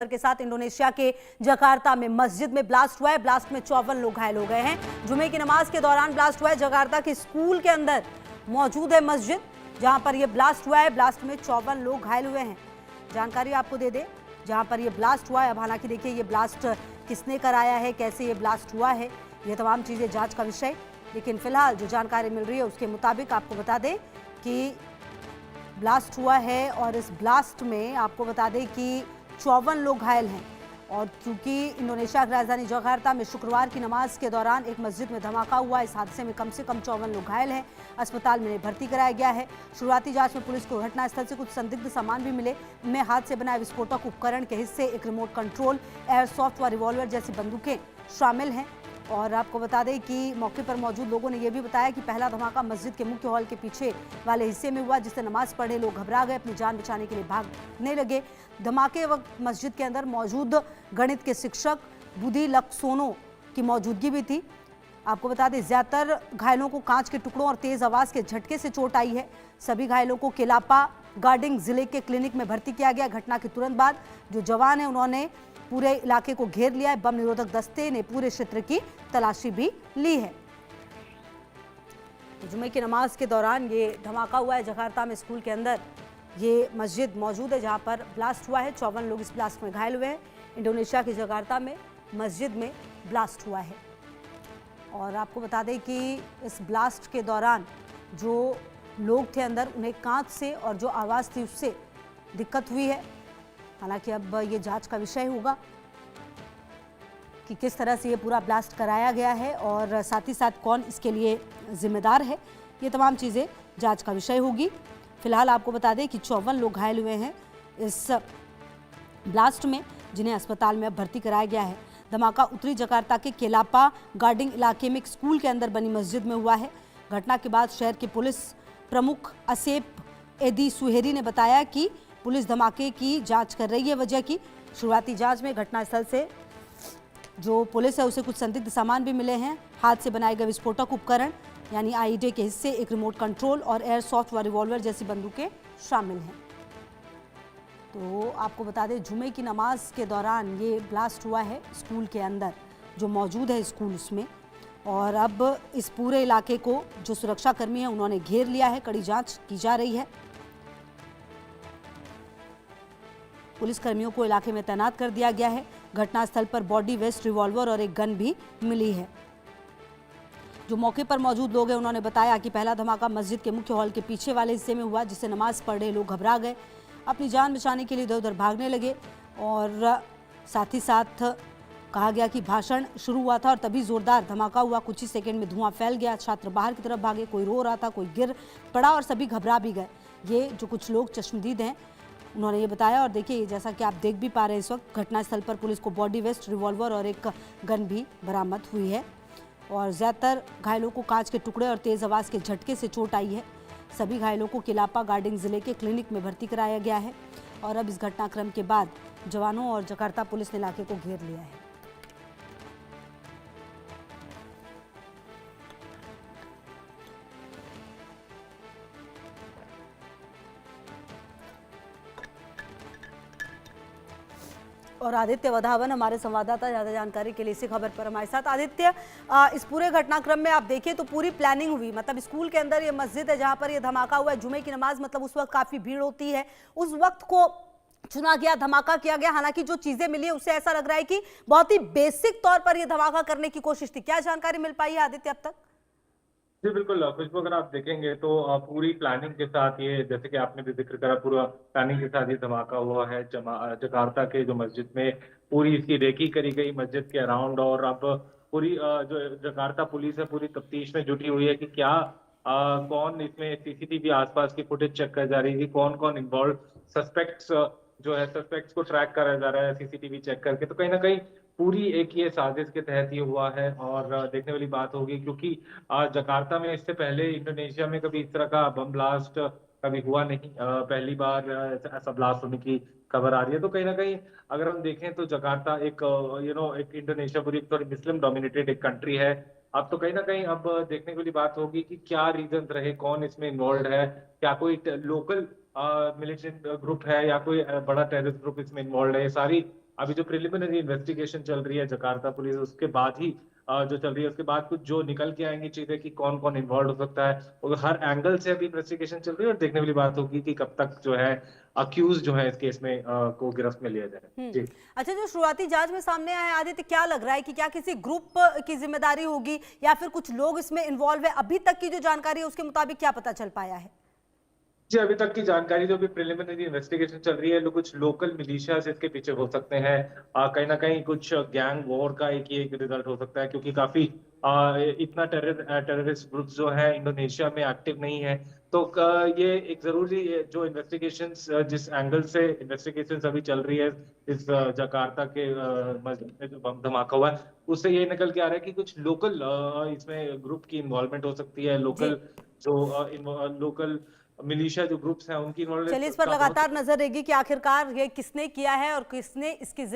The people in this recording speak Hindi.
के साथ इंडोनेशिया के जकार्ता में मस्जिद में ब्लास्ट हुआ है। ब्लास्ट में 54 लोग घायल हो गए हैं। जुमे की नमाज के दौरान ब्लास्ट हुआ है। जकार्ता के स्कूल के अंदर मौजूद है मस्जिद, जहां पर यह ब्लास्ट हुआ है। ब्लास्ट में 54 लोग घायल हुए हैं। जानकारी आपको दे दें, जहां पर यह ब्लास्ट हुआ है। अब हालांकि देखिए, ये ब्लास्ट किसने कराया है, कैसे ये ब्लास्ट हुआ है, ये तमाम चीजें जांच का विषय। लेकिन फिलहाल जो जानकारी मिल रही है उसके मुताबिक आपको बता दें कि ब्लास्ट हुआ है और इस ब्लास्ट में आपको बता दें कि 54 लोग घायल हैं। और क्योंकि इंडोनेशिया की राजधानी जकार्ता में शुक्रवार की नमाज के दौरान एक मस्जिद में धमाका हुआ, इस हादसे में कम से कम 54 लोग घायल हैं। अस्पताल में भर्ती कराया गया है। शुरुआती जांच में पुलिस को घटनास्थल से कुछ संदिग्ध सामान भी मिले। इनमें हाथ से बनाए विस्फोटक उपकरण के हिस्से, एक रिमोट कंट्रोल, एयरसॉफ्ट व रिवॉल्वर जैसी बंदूकें शामिल हैं। और आपको बता दें कि मौके पर मौजूद लोगों ने यह भी बताया कि पहला धमाका मस्जिद के मुख्य हॉल के पीछे वाले हिस्से में हुआ, जिससे नमाज पढ़े लोग घबरा गए, अपनी जान बचाने के लिए भागने लगे। धमाके वक्त मस्जिद के अंदर मौजूद गणित के शिक्षक बुद्धि लक्सोनो की मौजूदगी भी थी। आपको बता दें, ज्यादातर घायलों को कांच के टुकड़ों और तेज आवाज के झटके से चोट आई है। सभी घायलों को केलापा गार्डिंग जिले के क्लिनिक में भर्ती किया गया। घटना के तुरंत बाद जो जवान है उन्होंने पूरे इलाके को घेर लिया है। बम निरोधक दस्ते ने पूरे क्षेत्र की तलाशी भी ली है। जुमे की नमाज के दौरान ये धमाका हुआ है। जकार्ता में स्कूल के अंदर ये मस्जिद मौजूद है जहां पर ब्लास्ट हुआ है। 54 लोग इस ब्लास्ट में घायल हुए हैं। इंडोनेशिया की जकार्ता में मस्जिद में ब्लास्ट हुआ है। और आपको बता दें कि इस ब्लास्ट के दौरान जो लोग थे अंदर, उन्हें कांच से और जो आवाज़ थी उससे दिक्कत हुई है। हालांकि अब ये जांच का विषय होगा कि किस तरह से ये पूरा ब्लास्ट कराया गया है और साथ ही साथ कौन इसके लिए जिम्मेदार है। ये तमाम चीज़ें जांच का विषय होगी। फिलहाल आपको बता दें कि 54 लोग घायल हुए हैं इस ब्लास्ट में, जिन्हें अस्पताल में अब भर्ती कराया गया है। धमाका उत्तरी जकार्ता के केलापा गार्डिंग इलाके में एक स्कूल के अंदर बनी मस्जिद में हुआ है। घटना के बाद शहर के पुलिस प्रमुख असेप एदी सुहेरी ने बताया कि पुलिस धमाके की जांच कर रही है। वजह की शुरुआती जांच में घटनास्थल से जो पुलिस है उसे कुछ संदिग्ध सामान भी मिले हैं। हाथ से बनाए गए विस्फोटक उपकरण यानी आईईडी के हिस्से, एक रिमोट कंट्रोल और एयरसॉफ्ट व रिवॉल्वर जैसी बंदूकें शामिल हैं। तो आपको बता दें, जुमे की नमाज के दौरान ये ब्लास्ट हुआ है स्कूल के अंदर, जो मौजूद है स्कूल उसमें। और अब इस पूरे इलाके को जो सुरक्षाकर्मी है उन्होंने घेर लिया है। कड़ी जाँच की जा रही है। पुलिसकर्मियों को इलाके में तैनात कर दिया गया है। घटनास्थल पर बॉडी वेस्ट, रिवॉल्वर और एक गन भी मिली है। जो मौके पर मौजूद लोग हैं उन्होंने बताया कि पहला धमाका मस्जिद के मुख्य हॉल के पीछे वाले हिस्से में हुआ, जिससे नमाज पढ़ रहे लोग घबरा गए, अपनी जान बचाने के लिए इधर उधर भागने लगे। और साथ ही साथ कहा गया कि भाषण शुरू हुआ था और तभी जोरदार धमाका हुआ। कुछ ही सेकंड में धुआं फैल गया। छात्र बाहर की तरफ भागे, कोई रो रहा था, कोई गिर पड़ा और सभी घबरा भी गए। ये जो कुछ लोग चश्मदीद हैं उन्होंने ये बताया। और देखिए, जैसा कि आप देख भी पा रहे हैं, इस वक्त घटनास्थल पर पुलिस को बॉडी वेस्ट, रिवॉल्वर और एक गन भी बरामद हुई है। और ज़्यादातर घायलों को कांच के टुकड़े और तेज़ आवाज़ के झटके से चोट आई है। सभी घायलों को केलापा गार्डिंग जिले के क्लिनिक में भर्ती कराया गया है। और अब इस घटनाक्रम के बाद जवानों और जकार्ता पुलिस ने इलाके को घेर लिया है। और आदित्य वधावन हमारे संवाददाता ज्यादा जानकारी के लिए इसी खबर पर हमारे साथ। आदित्य, इस पूरे घटनाक्रम में आप देखिए तो पूरी प्लानिंग हुई, मतलब स्कूल के अंदर ये मस्जिद है जहां पर ये धमाका हुआ है। जुमे की नमाज, मतलब उस वक्त काफी भीड़ होती है, उस वक्त को चुना गया, धमाका किया गया। हालांकि जो चीजें मिली है उससे ऐसा लग रहा है कि बहुत ही बेसिक तौर पर यह धमाका करने की कोशिश थी। क्या जानकारी मिल पाई है आदित्य अब तक? जी बिल्कुल खुशबू, अगर आप देखेंगे तो पूरी प्लानिंग के साथ ये, जैसे कि आपने भी जिक्र करा, पूरा प्लानिंग के साथ ये धमाका हुआ है जकार्ता के जो मस्जिद में। पूरी इसकी रेकी करी गई मस्जिद के अराउंड। और अब पूरी जो जकार्ता पुलिस है पूरी तफ्तीश में जुटी हुई है कि क्या कौन इसमें सीसीटीवी आसपास की फुटेज चेक कर जा रही थी, कौन कौन इन्वॉल्व, सस्पेक्ट्स जो है सस्पेक्ट्स को ट्रैक करा जा रहा है सीसीटीवी चेक करके। तो कहीं ना कहीं पूरी एक ये साजिश के तहत ये हुआ है। और देखने वाली बात होगी, क्योंकि जकार्ता में इससे पहले इंडोनेशिया में कभी इस तरह का बम ब्लास्ट कभी हुआ नहीं। पहली बार ऐसा ब्लास्ट होने की खबर आ रही है। तो कहीं ना कहीं अगर हम देखें तो जकार्ता एक एक इंडोनेशिया पूरी थोड़ी मुस्लिम डोमिनेटेड एक कंट्री है। अब तो कहीं ना कहीं अब देखने वाली बात होगी कि क्या रीजन रहे, कौन इसमें इन्वॉल्व है, क्या कोई लोकल मिलिटेंट ग्रुप है या कोई बड़ा टेररिस्ट ग्रुप इसमें इन्वॉल्व है। ये सारी अभी जो प्रिलिमिनरी इन्वेस्टिगेशन चल रही है जकार्ता पुलिस, उसके बाद ही जो चल रही है, उसके बाद कुछ जो निकल के आएंगी चीजें कि कौन कौन इन्वॉल्व हो सकता है, और हर एंगल से अभी इन्वेस्टिगेशन चल रही है, और देखने वाली बात होगी कि कब तक जो है अक्यूज जो है इस केस में को गिरफ्त में लिया जाए। जी। अच्छा, जो शुरुआती जांच में सामने आया है आदित्य, क्या लग रहा है कि क्या किसी ग्रुप की जिम्मेदारी होगी या फिर कुछ लोग इसमें इन्वॉल्व है? अभी तक की जो जानकारी है उसके मुताबिक क्या पता चल पाया है? जी, अभी तक की जानकारी जो भी प्रिलिमिनरी इन्वेस्टिगेशन चल रही है, कुछ लोकल मिलिशियाज इसके पीछे हो सकते हैं। कहीं ना कहीं कुछ गैंग वॉर का एक रिजल्ट हो सकता है, क्योंकि काफी इतना टेररिस्ट ग्रुप जो है इंडोनेशिया में एक्टिव नहीं है। तो ये एक जरूरी जो इन्वेस्टिगेशंस जिस एंगल से इन्वेस्टिगेशंस अभी चल रही है इस जकार्ता के मस्जिद में जो बम धमाका हुआ है, उससे ये निकल के आ रहा है कि कुछ लोकल इसमें ग्रुप की इन्वॉल्वमेंट हो सकती है। जी, लोकल जो लोकल मिलिशिया जो ग्रुप्स हैं उनकी चलिए, इन्वॉल्वमेंट इस पर का बहुत लगातार नजर रहेगी कि आखिरकार ये किसने किया है और किसने इसकी